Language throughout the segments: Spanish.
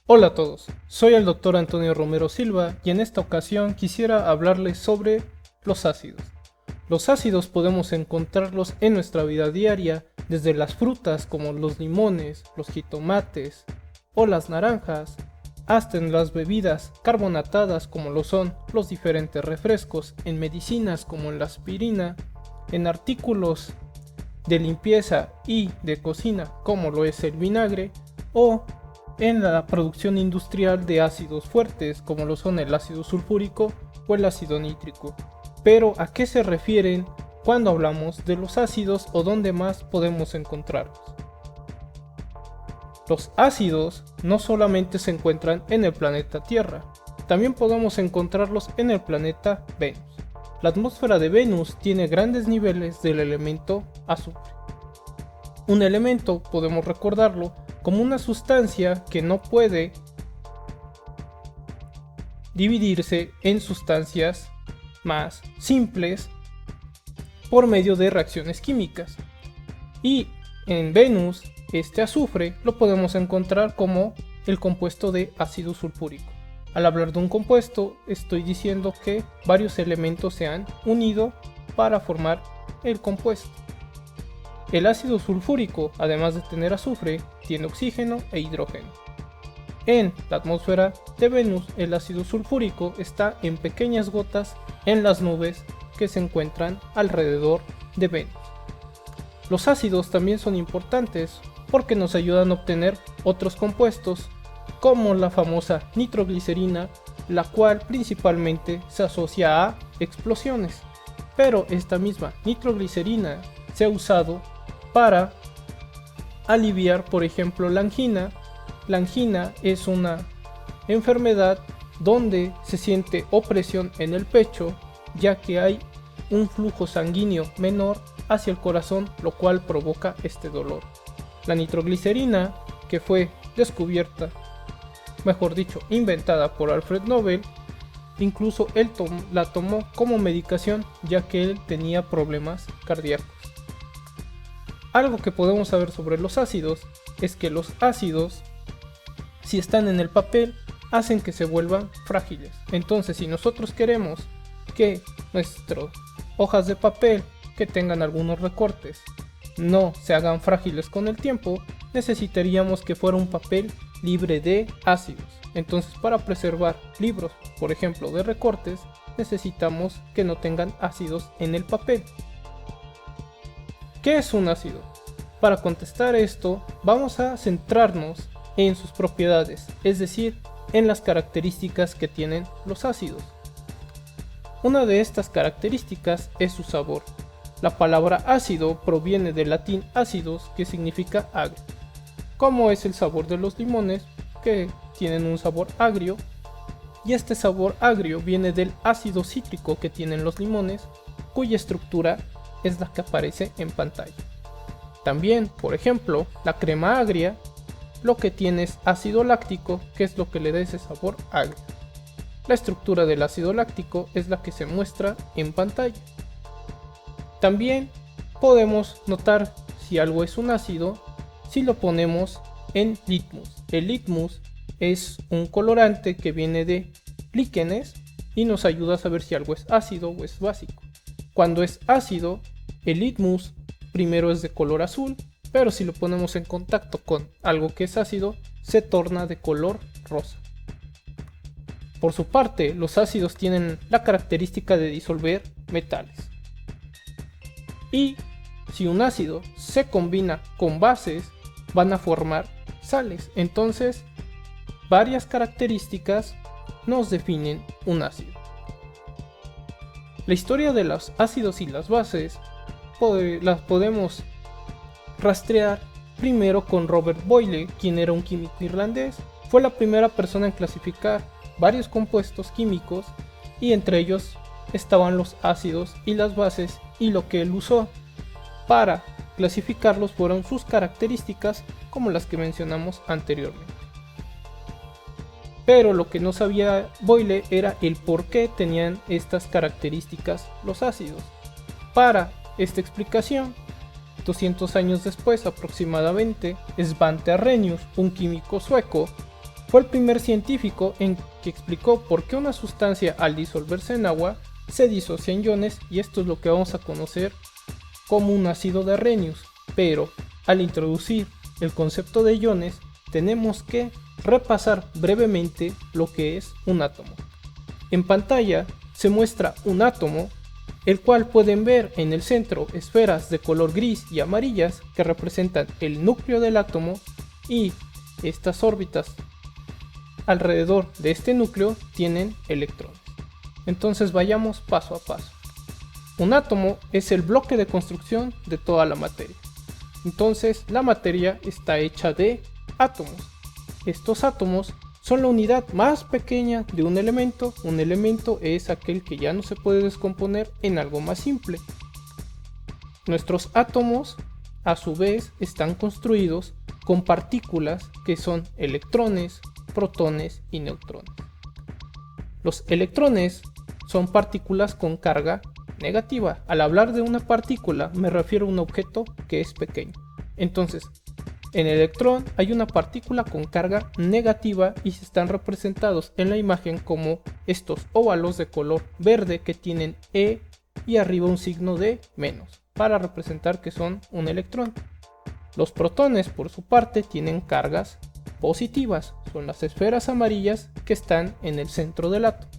Hola a todos, soy el Dr. Antonio Romero Silva y en esta ocasión quisiera hablarles sobre los ácidos. Los ácidos podemos encontrarlos en nuestra vida diaria, desde las frutas como los limones, los jitomates o las naranjas, hasta en las bebidas carbonatadas como lo son los diferentes refrescos, en medicinas como la aspirina, en artículos de limpieza y de cocina como lo es el vinagre, o en la producción industrial de ácidos fuertes como lo son el ácido sulfúrico o el ácido nítrico. Pero ¿a qué se refieren cuando hablamos de los ácidos o dónde más podemos encontrarlos? Los ácidos no solamente se encuentran en el planeta Tierra, también podemos encontrarlos en el planeta Venus. La atmósfera de Venus tiene grandes niveles del elemento azufre. Un elemento podemos recordarlo como una sustancia que no puede dividirse en sustancias más simples por medio de reacciones químicas. Y en Venus, este azufre lo podemos encontrar como el compuesto de ácido sulfúrico. Al hablar de un compuesto, estoy diciendo que varios elementos se han unido para formar el compuesto. El ácido sulfúrico, además de tener azufre, tiene oxígeno e hidrógeno. En la atmósfera de Venus, el ácido sulfúrico está en pequeñas gotas en las nubes que se encuentran alrededor de Venus. Los ácidos también son importantes porque nos ayudan a obtener otros compuestos como la famosa nitroglicerina, la cual principalmente se asocia a explosiones. Pero esta misma nitroglicerina se ha usado para aliviar, por ejemplo, la angina. La angina es una enfermedad donde se siente opresión en el pecho, ya que hay un flujo sanguíneo menor hacia el corazón, lo cual provoca este dolor. La nitroglicerina, que fue descubierta, mejor dicho, inventada por Alfred Nobel, incluso él la tomó como medicación, ya que él tenía problemas cardíacos. Algo que podemos saber sobre los ácidos es que los ácidos, si están en el papel, hacen que se vuelvan frágiles. Entonces, si nosotros queremos que nuestras hojas de papel que tengan algunos recortes no se hagan frágiles con el tiempo, necesitaríamos que fuera un papel libre de ácidos. Entonces, para preservar libros, por ejemplo, de recortes, necesitamos que no tengan ácidos en el papel. ¿Qué es un ácido? Para contestar esto, vamos a centrarnos en sus propiedades, es decir, en las características que tienen los ácidos. Una de estas características es su sabor. La palabra ácido proviene del latín ácidos, que significa agrio. Como es el sabor de los limones, que tienen un sabor agrio, y este sabor agrio viene del ácido cítrico que tienen los limones, cuya estructura es la que aparece en pantalla. También, por ejemplo, la crema agria, lo que tiene es ácido láctico, que es lo que le da ese sabor agrio. La estructura del ácido láctico es la que se muestra en pantalla. También podemos notar si algo es un ácido si lo ponemos en litmus. El litmus es un colorante que viene de líquenes y nos ayuda a saber si algo es ácido o es básico. Cuando es ácido, el litmus primero es de color azul, pero si lo ponemos en contacto con algo que es ácido, se torna de color rosa. Por su parte, los ácidos tienen la característica de disolver metales. Y si un ácido se combina con bases, van a formar sales. Entonces, varias características nos definen un ácido. La historia de los ácidos y las bases las podemos rastrear primero con Robert Boyle, quien era un químico irlandés. Fue la primera persona en clasificar varios compuestos químicos y entre ellos estaban los ácidos y las bases, y lo que él usó para clasificarlos fueron sus características como las que mencionamos anteriormente. Pero lo que no sabía Boyle era el por qué tenían estas características los ácidos. Para esta explicación, 200 años después aproximadamente, Svante Arrhenius, un químico sueco, fue el primer científico en que explicó por qué una sustancia al disolverse en agua se disocia en iones, y esto es lo que vamos a conocer como un ácido de Arrhenius. Pero al introducir el concepto de iones tenemos que repasar brevemente lo que es un átomo. En pantalla se muestra un átomo, el cual pueden ver en el centro esferas de color gris y amarillas que representan el núcleo del átomo, y estas órbitas alrededor de este núcleo tienen electrones. Entonces vayamos paso a paso. Un átomo es el bloque de construcción de toda la materia. Entonces la materia está hecha de átomos. Estos átomos son la unidad más pequeña de un elemento. Un elemento es aquel que ya no se puede descomponer en algo más simple. Nuestros átomos, a su vez, están construidos con partículas que son electrones, protones y neutrones. Los electrones son partículas con carga negativa. Al hablar de una partícula me refiero a un objeto que es pequeño. Entonces, en el electrón hay una partícula con carga negativa y se están representados en la imagen como estos óvalos de color verde que tienen E y arriba un signo de menos para representar que son un electrón. Los protones, por su parte, tienen cargas positivas, son las esferas amarillas que están en el centro del átomo.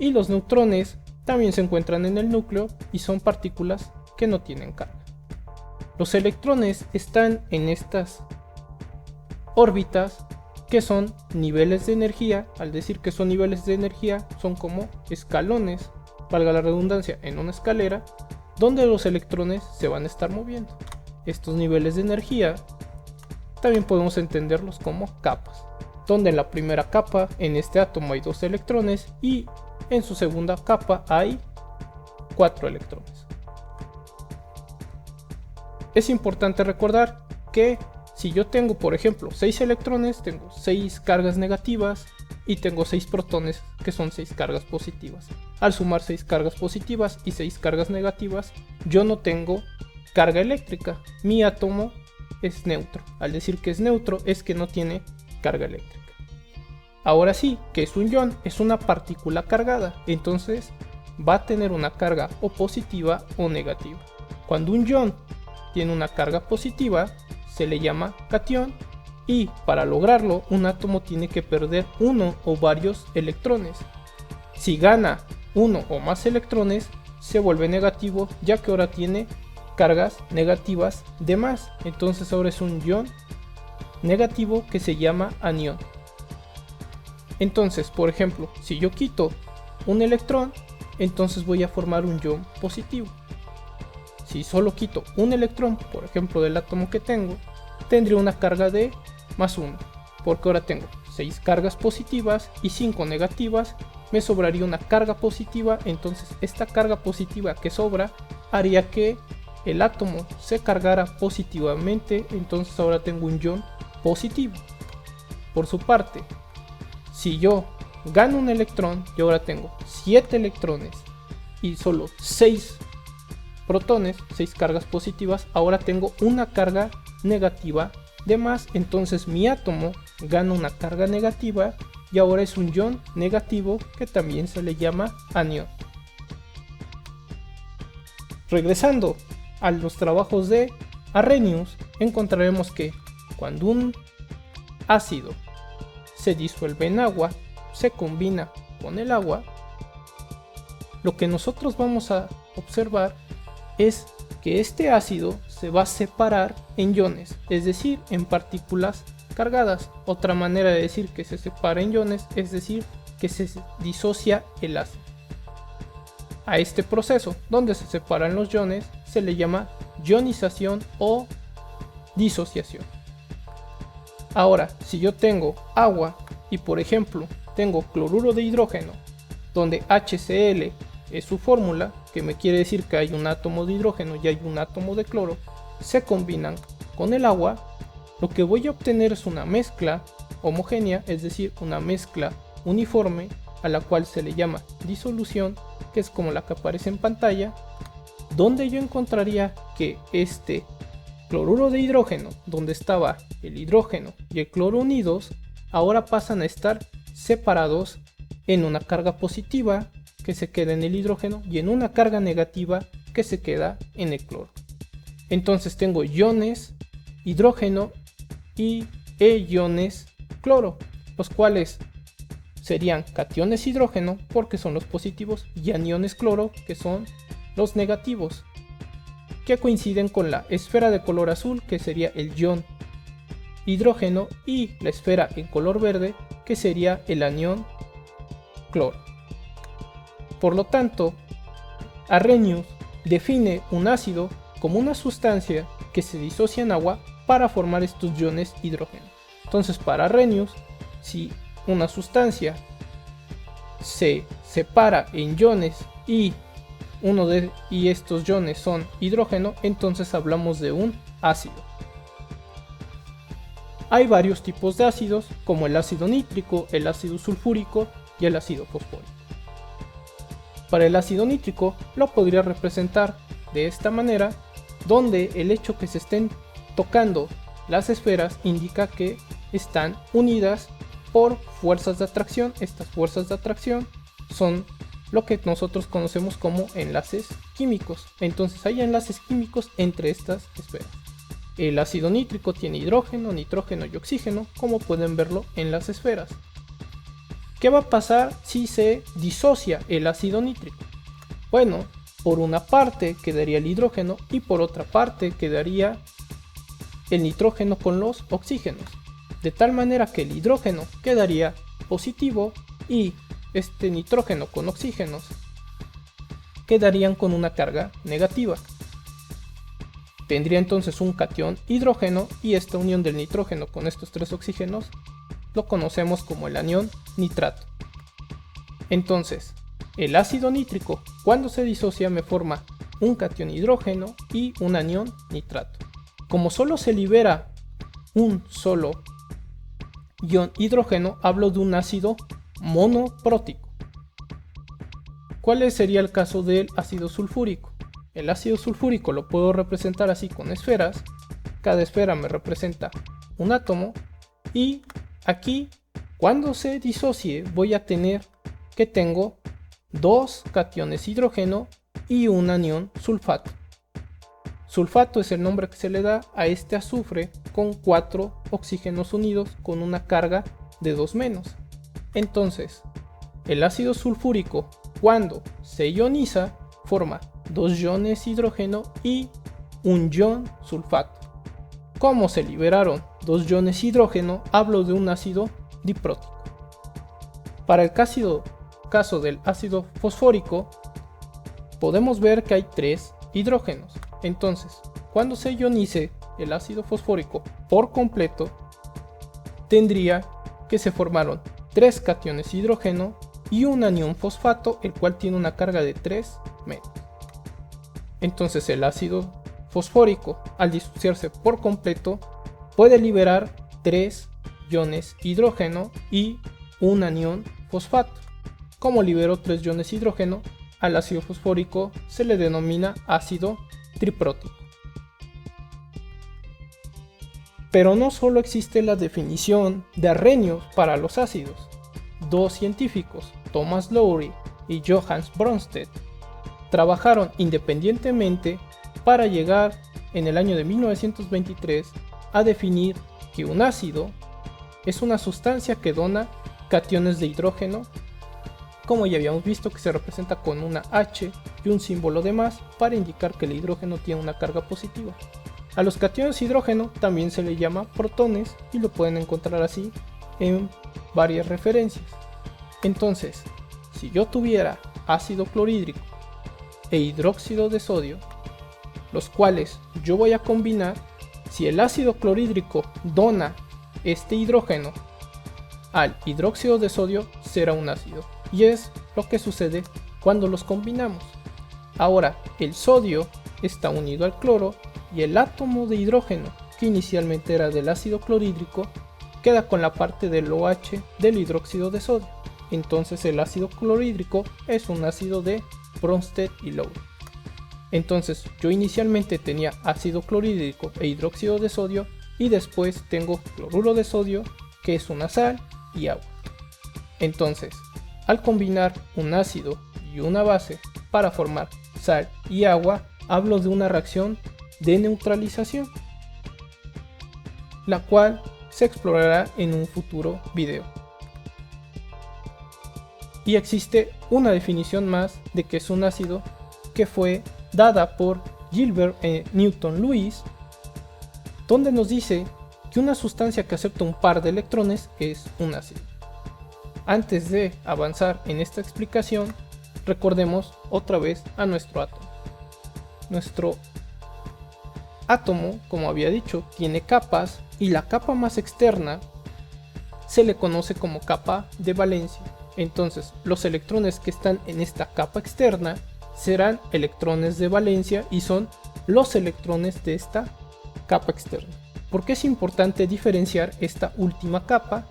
Y los neutrones también se encuentran en el núcleo y son partículas que no tienen carga. Los electrones están en estas órbitas que son niveles de energía. Al decir que son niveles de energía, son como escalones, valga la redundancia, en una escalera donde los electrones se van a estar moviendo. Estos niveles de energía también podemos entenderlos como capas, donde en la primera capa en este átomo hay 2 electrones y en su segunda capa hay 4 electrones. Es importante recordar que si yo tengo, por ejemplo, 6 electrones, tengo 6 cargas negativas y tengo 6 protones, que son 6 cargas positivas. Al sumar 6 cargas positivas y 6 cargas negativas, yo no tengo carga eléctrica. Mi átomo es neutro. Al decir que es neutro, es que no tiene carga eléctrica. Ahora sí, que es un ion, es una partícula cargada, entonces va a tener una carga o positiva o negativa. Cuando un ion tiene una carga positiva, se le llama catión, y para lograrlo un átomo tiene que perder uno o varios electrones. Si gana uno o más electrones, se vuelve negativo, ya que ahora tiene cargas negativas de más. Entonces ahora es un ion negativo que se llama anión. Entonces, por ejemplo, si yo quito un electrón, entonces voy a formar un ion positivo. Si solo quito un electrón, por ejemplo del átomo que tengo, tendría una carga de más 1, porque ahora tengo 6 cargas positivas y 5 negativas, me sobraría una carga positiva. Entonces esta carga positiva que sobra haría que el átomo se cargara positivamente, entonces ahora tengo un ion positivo. Por su parte, si yo gano un electrón, yo ahora tengo 7 electrones y solo 6 protones, 6 cargas positivas, ahora tengo una carga negativa de más, entonces mi átomo gana una carga negativa y ahora es un ion negativo que también se le llama anión. Regresando a los trabajos de Arrhenius, encontraremos que cuando un ácido se disuelve en agua, se combina con el agua, lo que nosotros vamos a observar es que este ácido se va a separar en iones, es decir, en partículas cargadas. Otra manera de decir que se separa en iones es decir que se disocia el ácido. A este proceso donde se separan los iones se le llama ionización o disociación. Ahora, si yo tengo agua y por ejemplo tengo cloruro de hidrógeno, donde HCl es su fórmula, que me quiere decir que hay un átomo de hidrógeno y hay un átomo de cloro, se combinan con el agua, lo que voy a obtener es una mezcla homogénea, es decir, una mezcla uniforme, a la cual se le llama disolución, que es como la que aparece en pantalla, donde yo encontraría que este cloruro de hidrógeno, donde estaba el hidrógeno y el cloro unidos, ahora pasan a estar separados en una carga positiva que se queda en el hidrógeno y en una carga negativa que se queda en el cloro. Entonces tengo iones hidrógeno y iones cloro, los cuales serían cationes hidrógeno porque son los positivos y aniones cloro que son los negativos, que coinciden con la esfera de color azul que sería el ion hidrógeno y la esfera en color verde que sería el anión cloro. Por lo tanto, Arrhenius define un ácido como una sustancia que se disocia en agua para formar estos iones hidrógeno. Entonces, para Arrhenius, si una sustancia se separa en iones y estos iones son hidrógeno, entonces hablamos de un ácido. Hay varios tipos de ácidos, como el ácido nítrico, el ácido sulfúrico y el ácido fosfórico. Para el ácido nítrico lo podría representar de esta manera, donde el hecho que se estén tocando las esferas indica que están unidas por fuerzas de atracción. Estas fuerzas de atracción son lo que nosotros conocemos como enlaces químicos. Entonces hay enlaces químicos entre estas esferas. El ácido nítrico tiene hidrógeno, nitrógeno y oxígeno, como pueden verlo en las esferas. ¿Qué va a pasar si se disocia el ácido nítrico? Bueno, por una parte quedaría el hidrógeno y por otra parte quedaría el nitrógeno con los oxígenos. De tal manera que el hidrógeno quedaría positivo y este nitrógeno con oxígenos quedarían con una carga negativa. Tendría entonces un catión hidrógeno y esta unión del nitrógeno con estos tres oxígenos lo conocemos como el anión nitrato. Entonces, el ácido nítrico cuando se disocia me forma un catión hidrógeno y un anión nitrato. Como solo se libera un solo ion hidrógeno, hablo de un ácido monoprótico. ¿Cuál sería el caso del ácido sulfúrico? El ácido sulfúrico lo puedo representar así con esferas. Cada esfera me representa un átomo y aquí cuando se disocie voy a tener que tengo dos cationes hidrógeno y un anión sulfato. Sulfato es el nombre que se le da a este azufre con 4 oxígenos unidos con una carga de 2-. Entonces, el ácido sulfúrico cuando se ioniza forma 2 iones hidrógeno y un ion sulfato. Como se liberaron 2 iones hidrógeno, hablo de un ácido diprótico. Para el caso del ácido fosfórico, podemos ver que hay 3 hidrógenos. Entonces, cuando se ionice el ácido fosfórico por completo, tendría que se formaron 3 cationes hidrógeno y un anión fosfato, el cual tiene una carga de 3 metros. Entonces el ácido fosfórico, al disociarse por completo, puede liberar 3 iones hidrógeno y un anión fosfato. Como liberó 3 iones hidrógeno, al ácido fosfórico se le denomina ácido triprótico. Pero no solo existe la definición de Arrhenius para los ácidos. Dos científicos, Thomas Lowry y Johannes Brønsted, trabajaron independientemente para llegar en el año de 1923 a definir que un ácido es una sustancia que dona cationes de hidrógeno, como ya habíamos visto, que se representa con una H y un símbolo de más para indicar que el hidrógeno tiene una carga positiva. A los cationes de hidrógeno también se le llama protones y lo pueden encontrar así en varias referencias. Entonces, si yo tuviera ácido clorhídrico e hidróxido de sodio, los cuales yo voy a combinar, si el ácido clorhídrico dona este hidrógeno al hidróxido de sodio, será un ácido. Y es lo que sucede cuando los combinamos. Ahora, el sodio está unido al cloro y el átomo de hidrógeno, que inicialmente era del ácido clorhídrico, queda con la parte del OH del hidróxido de sodio. Entonces el ácido clorhídrico es un ácido de Brønsted y Lowry. Entonces yo inicialmente tenía ácido clorhídrico e hidróxido de sodio y después tengo cloruro de sodio que es una sal y agua. Entonces, al combinar un ácido y una base para formar sal y agua, hablo de una reacción de neutralización, la cual se explorará en un futuro video. Y existe una definición más de que es un ácido que fue dada por Gilbert Newton Lewis, donde nos dice que una sustancia que acepta un par de electrones es un ácido. Antes de avanzar en esta explicación, recordemos otra vez a nuestro átomo. Nuestro átomo, como había dicho, tiene capas y la capa más externa se le conoce como capa de valencia. Entonces, los electrones que están en esta capa externa serán electrones de valencia y son los electrones de esta capa externa. ¿Por qué es importante diferenciar esta última capa?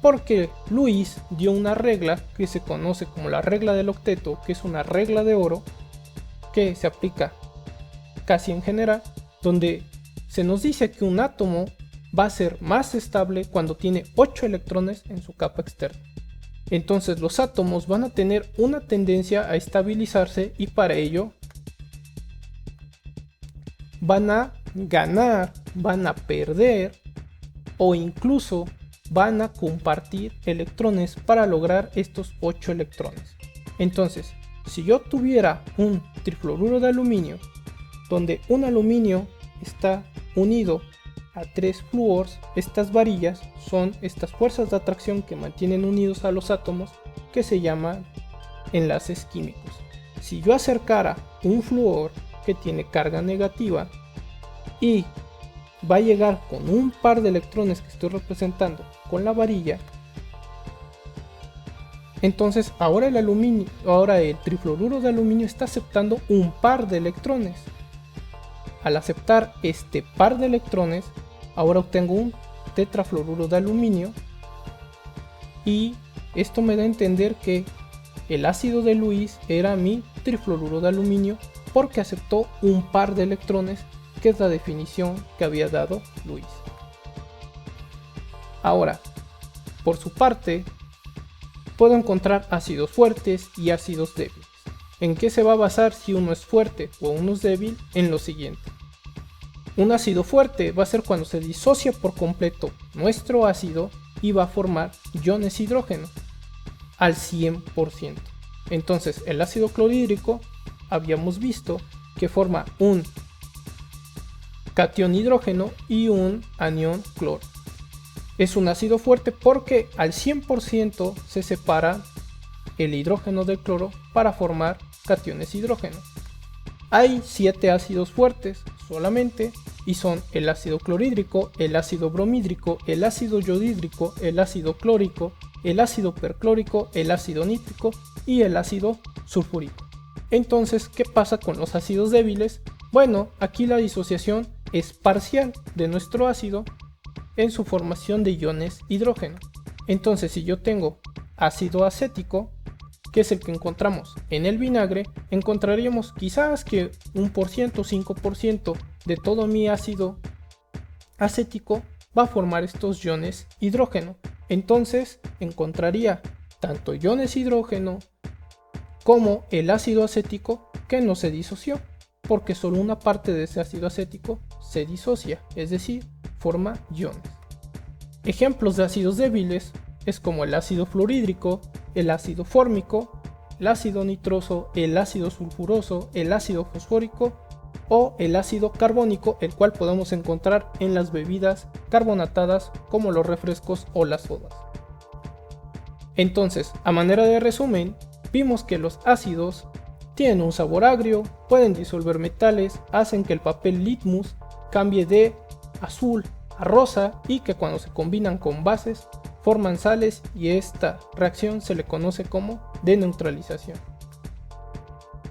Porque Lewis dio una regla que se conoce como la regla del octeto, que es una regla de oro que se aplica casi en general, donde se nos dice que un átomo va a ser más estable cuando tiene 8 electrones en su capa externa. Entonces los átomos van a tener una tendencia a estabilizarse y para ello van a ganar, van a perder o incluso van a compartir electrones para lograr estos 8 electrones. Entonces, si yo tuviera un trifluoruro de aluminio donde un aluminio está unido a 3 flúors, estas varillas son estas fuerzas de atracción que mantienen unidos a los átomos, que se llaman enlaces químicos. Si yo acercara un flúor que tiene carga negativa y va a llegar con un par de electrones que estoy representando con la varilla, entonces ahora el trifluoruro de aluminio está aceptando un par de electrones. Al aceptar este par de electrones, ahora obtengo un tetrafluoruro de aluminio y esto me da a entender que el ácido de Lewis era mi trifluoruro de aluminio porque aceptó un par de electrones, que es la definición que había dado Lewis. Ahora, por su parte, puedo encontrar ácidos fuertes y ácidos débiles. ¿En qué se va a basar si uno es fuerte o uno es débil? En lo siguiente. Un ácido fuerte va a ser cuando se disocia por completo nuestro ácido y va a formar iones hidrógeno al 100%. Entonces el ácido clorhídrico habíamos visto que forma un catión hidrógeno y un anión cloro. Es un ácido fuerte porque al 100% se separa el hidrógeno del cloro para formar cationes hidrógeno. Hay 7 ácidos fuertes solamente y son el ácido clorhídrico, el ácido bromhídrico, el ácido yodhídrico, el ácido clórico, el ácido perclórico, el ácido nítrico y el ácido sulfúrico. Entonces, ¿qué pasa con los ácidos débiles? Bueno, aquí la disociación es parcial de nuestro ácido en su formación de iones hidrógeno. Entonces, si yo tengo ácido acético, que es el que encontramos en el vinagre, encontraríamos quizás que 1%, 5% de todo mi ácido acético va a formar estos iones hidrógeno. Entonces encontraría tanto iones hidrógeno como el ácido acético que no se disoció, porque solo una parte de ese ácido acético se disocia, es decir, forma iones. Ejemplos de ácidos débiles es como el ácido fluorhídrico, el ácido fórmico, el ácido nitroso, el ácido sulfuroso, el ácido fosfórico o el ácido carbónico, el cual podemos encontrar en las bebidas carbonatadas como los refrescos o las sodas. Entonces, a manera de resumen, vimos que los ácidos tienen un sabor agrio, pueden disolver metales, hacen que el papel litmus cambie de azul a rosa y que cuando se combinan con bases forman sales y esta reacción se le conoce como deneutralización.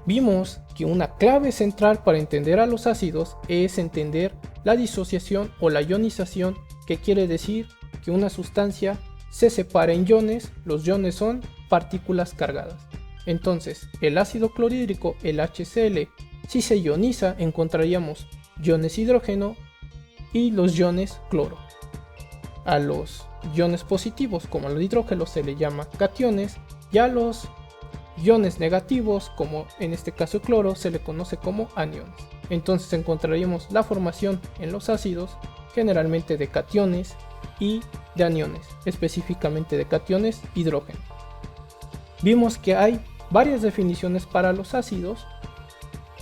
Vimos que una clave central para entender a los ácidos es entender la disociación o la ionización, que quiere decir que una sustancia se separa en iones. Los iones son partículas cargadas. Entonces, el ácido clorhídrico, el HCl, si se ioniza encontraríamos iones hidrógeno y los iones cloro. A los iones positivos, como al hidrógeno se le llama cationes, y a los iones negativos, como en este caso el cloro, se le conoce como aniones. Entonces encontraríamos la formación en los ácidos generalmente de cationes y de aniones, específicamente de cationes hidrógeno. Vimos que hay varias definiciones para los ácidos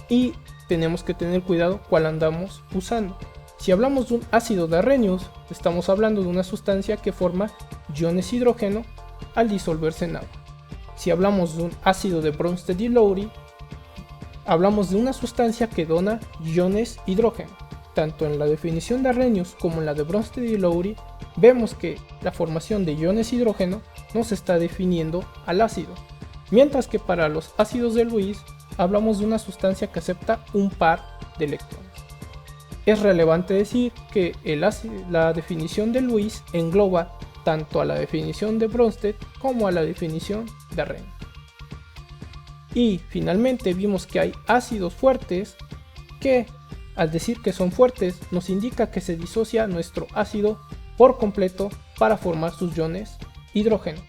y tenemos que tener cuidado cuál andamos usando. Si hablamos de un ácido de Arrhenius, estamos hablando de una sustancia que forma iones hidrógeno al disolverse en agua. Si hablamos de un ácido de Bronsted y Lowry, hablamos de una sustancia que dona iones hidrógeno. Tanto en la definición de Arrhenius como en la de Bronsted y Lowry, vemos que la formación de iones hidrógeno nos está definiendo al ácido, mientras que para los ácidos de Lewis hablamos de una sustancia que acepta un par de electrones. Es relevante decir que la definición de Lewis engloba tanto a la definición de Bronsted como a la definición de Arrhenius. Y finalmente vimos que hay ácidos fuertes que, al decir que son fuertes, nos indica que se disocia nuestro ácido por completo para formar sus iones hidrógeno,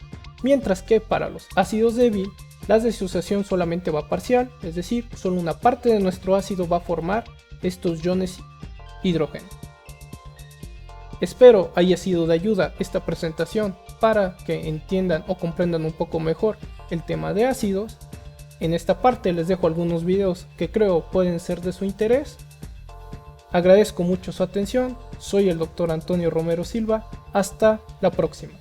mientras que para los ácidos débiles la disociación solamente va parcial, es decir, solo una parte de nuestro ácido va a formar estos iones hidrógeno. Espero haya sido de ayuda esta presentación para que entiendan o comprendan un poco mejor el tema de ácidos. En esta parte les dejo algunos videos que creo pueden ser de su interés. Agradezco mucho su atención, soy el Dr. Antonio Romero Silva, hasta la próxima.